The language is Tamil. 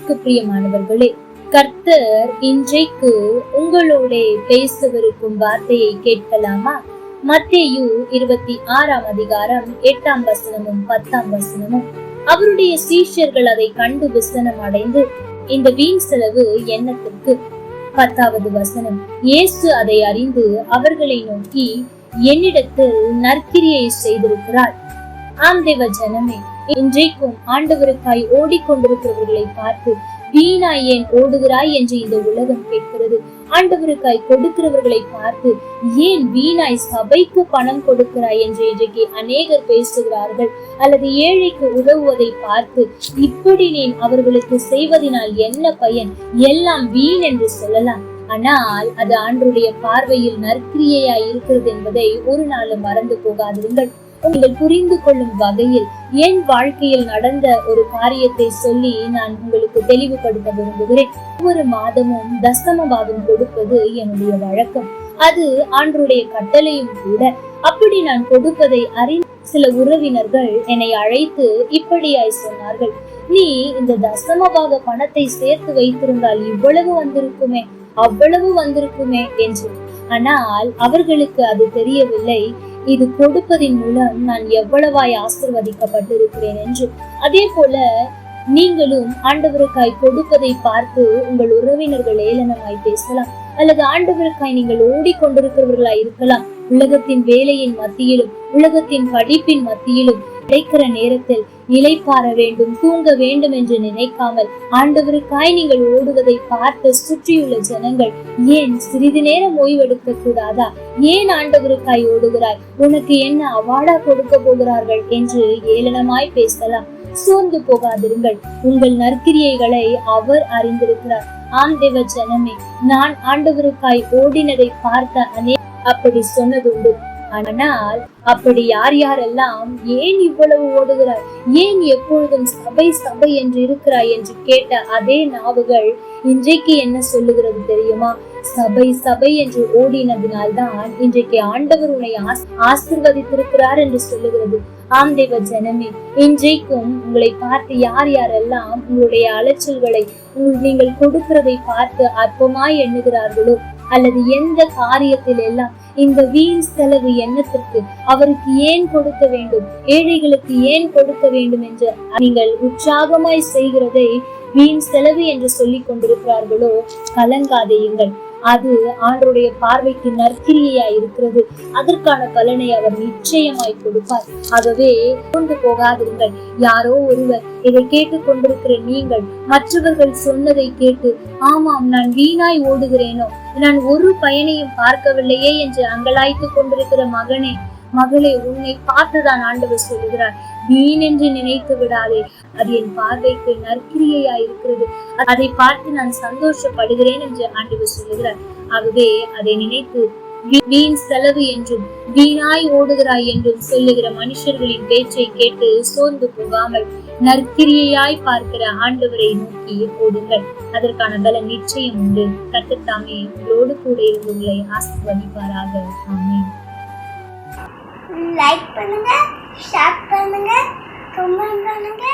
கிறிஸ்துவுக்கு பிரியமானவர்களே, கர்த்தர் இன்றைக்கு உங்களோட பேசவிருக்கும் வார்த்தையை கேட்கலாமா? மத்தேயு 26ஆம் அதிகாரம் 8ஆம் வசனமும் 10ஆம் வசனமும். அவருடைய சீஷர்கள் அதை கண்டு விசனம் அடைந்து, இந்த வீண் செலவு என்னத்திற்கு? 10வது வசனம். இயேசு அதை அறிந்து அவர்களை நோக்கி, என்னிடத்தில் நற்கிரியை செய்திருக்கிறார். ஆம் தேவ ஜனமே, இன்றைக்கும் ஆண்டவருக்காய் ஓடிக்கொண்டிருக்கிறவர்களை பார்த்து, வீணாய் ஏன் ஓடுகிறாய் என்று இந்த உலகம் கேட்கிறது. ஆண்டவருக்காய் கொடுக்கிறவர்களை பார்த்து, ஏன் வீணாய் சபைக்கு பணம் கொடுக்கிறாய் என்று இன்றைக்கு அநேகர் பேசுகிறார்கள். அல்லது ஏழைக்கு உதவுவதை பார்த்து, இப்படி நீ அவர்களுக்கு செய்வதனால் என்ன பயன், எல்லாம் வீண் என்று சொல்லலாம். ஆனால் அது ஆண்டவருடைய பார்வையில் நற்கிரியையாய் இருக்கிறது என்பதை ஒரு நாளும் மறந்து போகாதிருங்கள். நீங்கள் புரிந்து கொள்ளும் வகையில் என் வாழ்க்கையில் நடந்த ஒரு காரியத்தை சொல்லி நான் உங்களுக்கு தெளிவுபடுத்த விரும்புகிறேன். ஒவ்வொரு மாதமும் தசம பாகம் கொடுப்பது என்னுடைய வழக்கம். அது ஆண்டவருடைய கட்டளையும் கூட. அப்படி நான் கொடுப்பதை அறிந்த சில உறவினர்கள் என்னை அழைத்து இப்படியாய் சொன்னார்கள், நீ இந்த தசம பாக பணத்தை சேர்த்து வைத்திருந்தால் இவ்வளவு வந்திருக்குமே, அவ்வளவு வந்திருக்குமே என்று. ஆனால் அவர்களுக்கு அது தெரியவில்லை, இது கொடுப்பதின் மூலம் நான் எவ்வளவாய் ஆசீர்வதிக்கப்பட்டிருக்கிறேன் என்று. அதே போல நீங்களும் ஆண்டவருக்காய் கொடுப்பதை பார்த்து உங்கள் உறவினர்கள் ஏளனமாய் பேசலாம். அல்லது ஆண்டவருக்காய் நீங்கள் ஓடிக்கொண்டிருக்கிறவர்களாய் இருக்கலாம். உலகத்தின் வேலையின் மத்தியிலும் உலகத்தின் படிப்பின் மத்தியிலும் கிடைக்கிற நேரத்தில் இளைப்பாற வேண்டும், தூங்க வேண்டும் என்று நினைக்காமல் ஆண்டவருக்காய் நீங்கள் ஓடுவதை பார்த்து சுற்றியுள்ள ஜனங்கள், ஏன் சிறிது நேரம் ஓய்வெடுக்க கூடாதா, ஏன் ஆண்டவருக்காய் ஓடுகிறாய், உனக்கு என்ன அவார்டா கொடுக்க போகிறார்கள் என்று ஏளனமாய் பேசலாம். சோர்ந்து போகாதிருங்கள், உங்கள் நற்கிரியைகளை அவர் அறிந்திருக்கிறார். ஆம் தேவ ஜனமே, நான் ஆண்டவருக்காய் ஓடினதை பார்த்த அப்படி சொன்னதுண்டு. ஆனால் அப்படி யாரெல்லாம் ஏன் இவ்வளவு ஓடுகிறாய், ஏன் எப்பொழுதும் சபை சபை என்று இருக்கிறாய் என்று கேட்ட அதே நாவுகள் இன்றைக்கு என்ன சொல்லுகிறது தெரியுமா? சபை சபை என்று ஓடினதினால்தான் இன்றைக்கு ஆண்டவர் உன்னை ஆசீர்வதித்திருக்கிறார் என்று சொல்லுகிறது. ஆம் தேவ ஜனமே, இன்றைக்கும் உங்களை பார்த்து யாரெல்லாம் உங்களுடைய அலைச்சல்களை நீங்கள் கொடுக்கிறதை பார்த்து அற்பமாய் எண்ணுகிறார்களோ, அல்லது எந்த காரியத்தில் எல்லாம் இந்த வீண் செலவு எண்ணத்திற்கு, அவருக்கு ஏன் கொடுக்க வேண்டும், ஏழைகளுக்கு ஏன் கொடுக்க வேண்டும் என்று நீங்கள் உற்சாகமாய் செய்கிறதை வீண் செலவு என்று சொல்லிக் கொண்டிருக்கிறார்களோ, கலங்காதேயுங்கள். அது ஆண்டவருடைய பார்வைக்கு நற்கிரியையாய் இருக்கிறது. அதற்கான பலனை அவர் நிச்சயமாய் கொடுப்பார். ஆகவே கொண்டு போகாதிருங்கள். யாரோ ஒருவர் இதை கேட்டுக் கொண்டிருக்கிற நீங்கள் மற்றவர்கள் சொன்னதை கேட்டு, ஆமாம் நான் வீணாய் ஓடுகிறேனோ, நான் ஒரு பயனையும் பார்க்கவில்லையே என்று அங்கலாய்த்து கொண்டிருக்கிற மகனே மகளே, உன்னை பார்த்துதான் ஆண்டவர் சொல்லுகிறார், வீண் என்று நினைத்து விடாதே, அது என் பார்வைக்கு நற்கிரியையாய் இருக்கிறது, அதை பார்த்து நான் சந்தோஷப்படுகிறேன் என்று ஆண்டவர் சொல்லுகிறார். ஆகவே அதை நினைத்து வீண் செலவு என்றும் வீணாய் ஓடுகிறாய் என்றும் சொல்லுகிற மனுஷர்களின் பேச்சை கேட்டு சோர்ந்து போகாமல் நற்கிரியையாய் பார்க்கிற ஆண்டவரை நோக்கி ஓடுங்கள். அதற்கான பலன் நிச்சயம் உண்டு. கர்த்தர் தாமே உங்களோடு கூட இருந்து உங்களை ஆசீர்வதிப்பாராக. ஆமென். லைக் பண்ணுங்க, ஷேர் பண்ணுங்க, கமெண்ட் பண்ணுங்க.